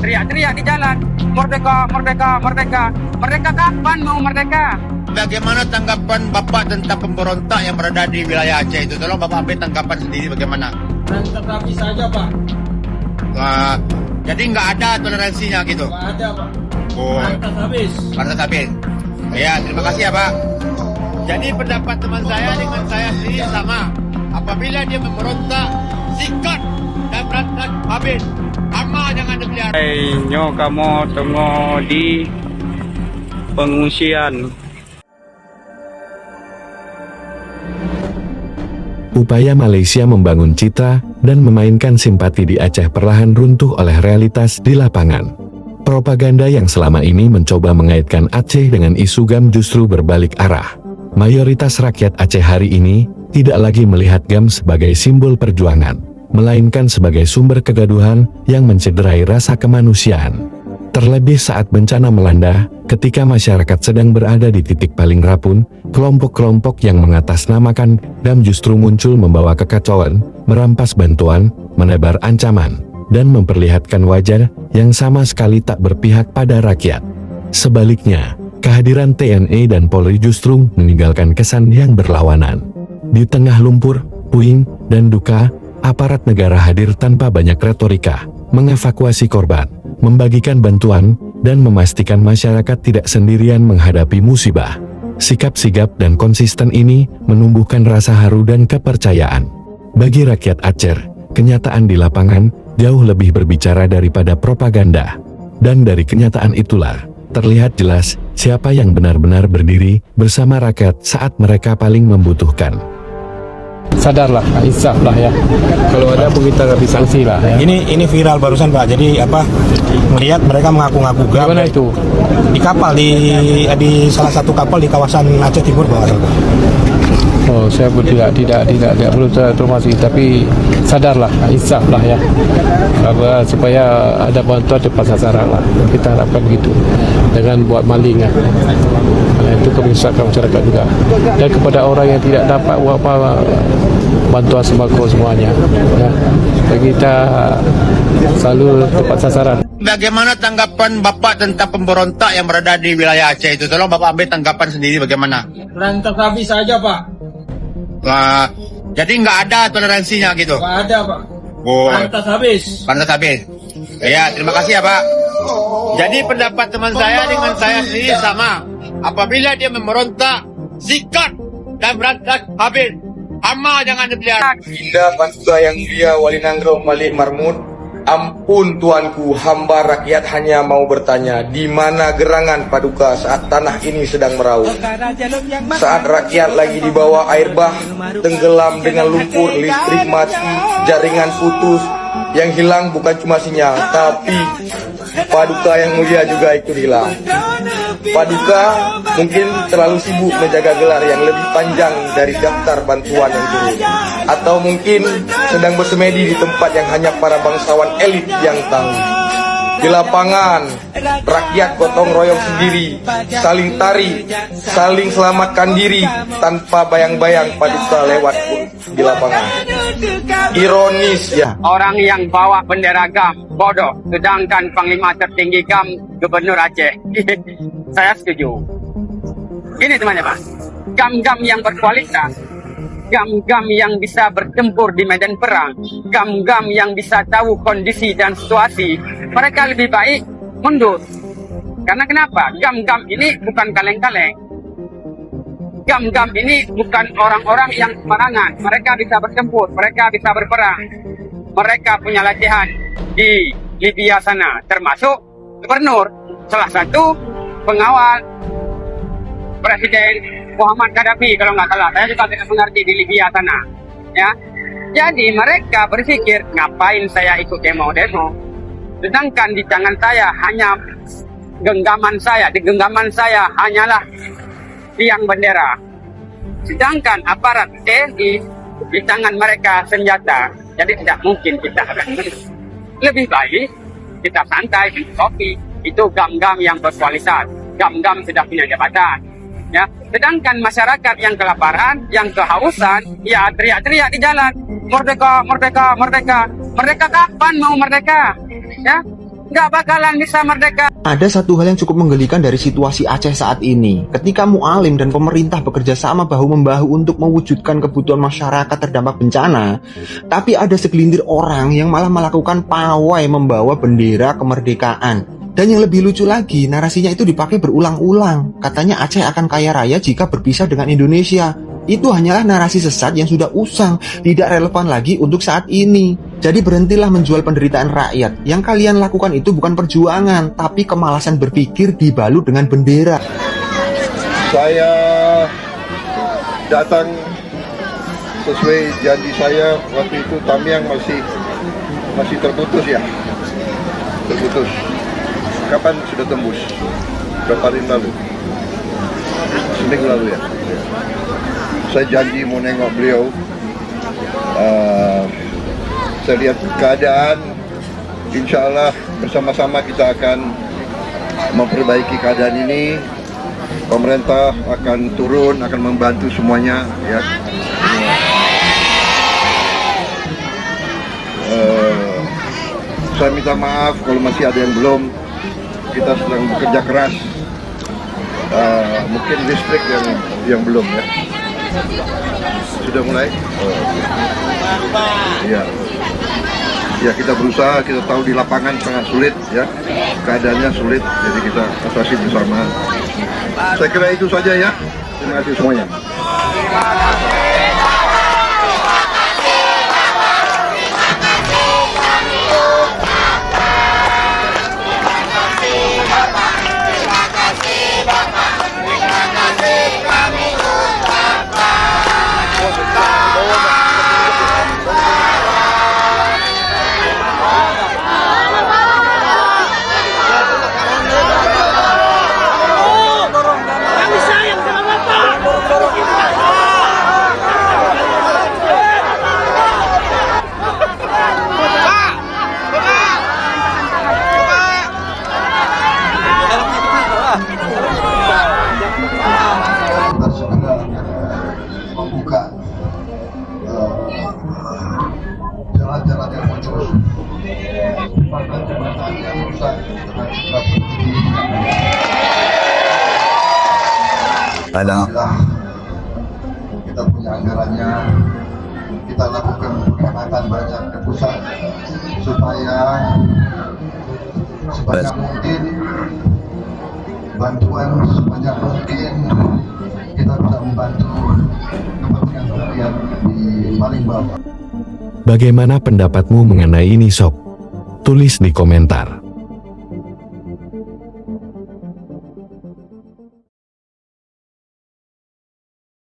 teriak-teriak di jalan. Merdeka, merdeka, merdeka. Merdeka kapan mau merdeka? Bagaimana tanggapan Bapak tentang pemberontak yang berada di wilayah Aceh itu? Tolong Bapak ambil tanggapan sendiri bagaimana? Tetapi saja Pak. Jadi nggak ada toleransinya gitu? Nggak ada Pak. Oh, Lantas habis. pantas habis. Ya, terima kasih ya Pak. Jadi pendapat teman saya dengan saya sendiri sama. Apabila dia memberontak, sikat dan berantas habis. Ama jangan dipelihara. Nyo kamu tunggu di pengungsian. Upaya Malaysia membangun citra dan memainkan simpati di Aceh perlahan runtuh oleh realitas di lapangan. Propaganda yang selama ini mencoba mengaitkan Aceh dengan isu GAM justru berbalik arah. Mayoritas rakyat Aceh hari ini tidak lagi melihat GAM sebagai simbol perjuangan, melainkan sebagai sumber kegaduhan yang mencederai rasa kemanusiaan. Terlebih saat bencana melanda, ketika masyarakat sedang berada di titik paling rapuh, kelompok-kelompok yang mengatasnamakan GAM justru muncul membawa kekacauan, merampas bantuan, menebar ancaman, dan memperlihatkan wajah yang sama sekali tak berpihak pada rakyat. Sebaliknya, kehadiran TNI dan Polri justru meninggalkan kesan yang berlawanan. Di tengah lumpur, puing, dan duka, aparat negara hadir tanpa banyak retorika, mengevakuasi korban, membagikan bantuan, dan memastikan masyarakat tidak sendirian menghadapi musibah. Sikap sigap dan konsisten ini menumbuhkan rasa haru dan kepercayaan. Bagi rakyat Aceh, kenyataan di lapangan jauh lebih berbicara daripada propaganda. Dan dari kenyataan itulah, terlihat jelas siapa yang benar-benar berdiri bersama rakyat saat mereka paling membutuhkan. Sadarlah, insaf lah ya. Kalau ada pun kita nggak bisa sanksi lah. Ya. Ini viral barusan Pak. Jadi melihat mereka mengaku-ngaku GAM. Gimana itu? Di kapal di salah satu kapal di kawasan Aceh Timur Pak. Oh, saya pun tidak belum informasi, tapi sadarlah, insaf lah ya. Supaya ada bantuan tepat sasaran lah. Kita harapkan begitu. Dengan buat maling ya. Itu kebiasaan masyarakat juga. Dan kepada orang yang tidak dapat bantuan sembako semuanya. Ya. Kita selalu tepat sasaran. Bagaimana tanggapan Bapak tentang pemberontak yang berada di wilayah Aceh itu? Tolong Bapak ambil tanggapan sendiri bagaimana? Lantas habis saja Pak. Jadi nggak ada toleransinya gitu? Nggak ada Pak. Oh, Lantas habis. pantas habis. Ya, terima kasih ya Pak. Jadi pendapat teman saya dengan saya sendiri sama. Apabila dia memberontak, sikat dan berantas habis. Ama jangan dipelihara. Indah Paduka yang mulia Wali Nanggro Malik Marmut, ampun tuanku, hamba rakyat hanya mau bertanya, di mana gerangan Paduka saat tanah ini sedang meraung? Saat rakyat lagi di bawah air bah, tenggelam dengan lumpur, listrik mati, jaringan putus, yang hilang bukan cuma sinyal, tapi Paduka yang mulia juga ikut hilang. Paduka mungkin terlalu sibuk menjaga gelar yang lebih panjang dari daftar bantuan yang turun, atau mungkin sedang bersemedi di tempat yang hanya para bangsawan elit yang tahu. Di lapangan, rakyat gotong royong sendiri, saling tari, saling selamatkan diri tanpa bayang-bayang Paduka lewat di lapangan. Ironis ya. Orang yang bawa bendera GAM bodoh, sedangkan Panglima tertinggi GAM Gubernur Aceh. Saya setuju. Ini temannya Pak, GAM-GAM yang berkualitas, GAM-GAM yang bisa bertempur di medan perang, GAM-GAM yang bisa tahu kondisi dan situasi, mereka lebih baik mundur. Karena kenapa? GAM-GAM ini bukan kaleng-kaleng. GAM-GAM ini bukan orang-orang yang sembarangan. Mereka bisa bertempur, mereka bisa berperang. Mereka punya latihan di Libya sana, termasuk gubernur, salah satu pengawal Presiden Muhammad Gaddafi kalau nggak salah. Saya juga tidak mengerti di Libya sana, ya. Jadi mereka berpikir, ngapain saya ikut demo-demo, sedangkan di tangan saya hanya genggaman saya, di genggaman saya hanyalah tiang bendera, sedangkan aparat TNI di tangan mereka senjata. Jadi tidak mungkin kita lebih baik kita santai, minum kopi. Itu GAM-GAM yang berkualitas, GAM-GAM sudah punya jabatan, ya. Sedangkan masyarakat yang kelaparan, yang kehausan, ya teriak-teriak di jalan, merdeka, merdeka, merdeka. Merdeka kapan mau merdeka? Ya, nggak bakalan bisa merdeka. Ada satu hal yang cukup menggelikan dari situasi Aceh saat ini. Ketika Mualim dan pemerintah bekerja sama bahu-membahu untuk mewujudkan kebutuhan masyarakat terdampak bencana, tapi ada segelintir orang yang malah melakukan pawai membawa bendera kemerdekaan. Dan yang lebih lucu lagi, narasinya itu dipakai berulang-ulang. Katanya Aceh akan kaya raya jika berpisah dengan Indonesia. Itu hanyalah narasi sesat yang sudah usang, tidak relevan lagi untuk saat ini. Jadi berhentilah menjual penderitaan rakyat. Yang kalian lakukan itu bukan perjuangan, tapi kemalasan berpikir dibalut dengan bendera. Saya datang sesuai janji saya waktu itu. Tamiang masih terputus ya, terputus. Kapan sudah tembus? Berapa hari lalu? Seminggu lalu ya. Saya janji mau nengok beliau. Saya lihat keadaan, insya Allah bersama-sama kita akan memperbaiki keadaan ini. Pemerintah akan turun, akan membantu semuanya ya. Saya minta maaf kalau masih ada yang belum. Kita sedang bekerja keras. Mungkin listrik yang belum ya. Sudah mulai? Iya. Ya, kita berusaha, kita tahu di lapangan sangat sulit ya. Keadaannya sulit, jadi kita atasi bersama. Saya kira itu saja ya. Terima kasih semuanya. Membuka jalan-jalan yang muncul, jembatan-jembatan yang rusak dengan segera berhenti. Alhamdulillah kita punya anggarannya, kita lakukan penghematan banyak ke pusat supaya sebanyak mungkin bantuan sebanyak mungkin kita bisa membantu kepentingan rakyat di paling bawah. Bagaimana pendapatmu mengenai ini sob? Tulis di komentar.